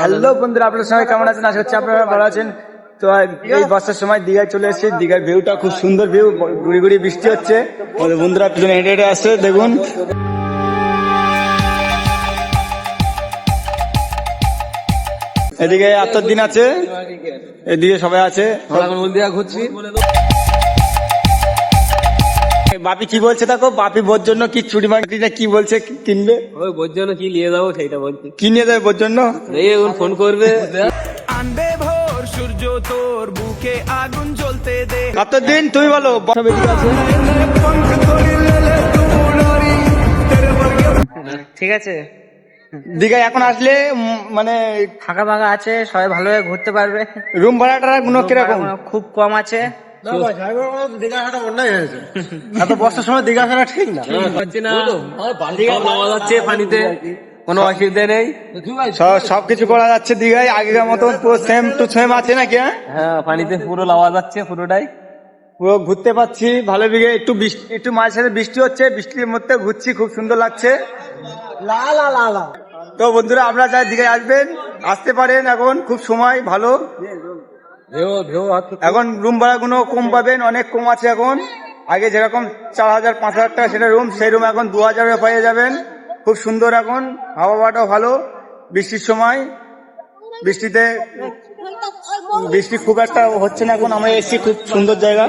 Hello বন্ধুরা, আপনার সবাই কেমন আছেন? আশা করছি আপনারা ভালো আছেন। তো এই বর্ষার সময় দীঘায় চলে এসেছি। দীঘার ভিউটা খুব সুন্দর ভিউ, গুড়ি গুড়ি বৃষ্টি হচ্ছে। আমাদের বন্ধুরা পিছনে হেঁটে হেঁটে আসছে, দেখুন। এদিকে আত্মার দিন আছে, এদিকে সবাই আছে। ঘুরছি। বাপি কি বলছে দেখো, বাপি বোর জন্য কি চুড়ি মাটি কি বলছে কিনবে? ওই বোর জন্য কি নিয়ে যাবো সেইটা বলছি। কি নিয়ে যাবে বোর জন্য? ফোন করবে। আনবে ভোর সূর্য তোর বুকে আগুন জ্বলতে দে। আত্মার দিন তুমি বলো। সব এদিকে আছে। ঠিক আছে, দীঘায় এখন আসলে মানে ফাঁকা ফাঁকা আছে, সবাই ভালোভাবে ঘুরতে পারবে। রুম ভাড়াটা গুলো কিরকম? খুব কম আছে। এত বর্ষার সময় দীঘা আসা ঠিক না। পাচ্ছি না, নামা যাচ্ছে পানিতে, কোনো অসুবিধা নেই। সবকিছু করা যাচ্ছে দীঘায়, আগেকার মতন পুরো সেম টু সেম আছে নাকি? হ্যাঁ, পানিতে পুরো লাওয়া যাচ্ছে পুরোটাই। পুরো ঘুরতে পাচ্ছি ভালো দিকে। একটু মাঝে সাথে বৃষ্টি হচ্ছে, বৃষ্টির মধ্যে ঘুরছি, খুব সুন্দর লাগছে। তো বন্ধুরা, আপনারা যারা দীঘায় আসবেন আসতে পারেন, এখন খুব সময় ভালো। এখন রুম ভাড়া গুলো কম পাবেন, অনেক কম আছে এখন। আগে যেরকম 4,000 5,000 টাকা সেটা রুম, সেই রুম এখন 2,000 পেয়ে যাবেন। খুব সুন্দর, এখন হাওয়াটাও ভালো। বৃষ্টির সময় বৃষ্টি খুব একটা হচ্ছে না এখন। আমরা এসেছি খুব সুন্দর জায়গা।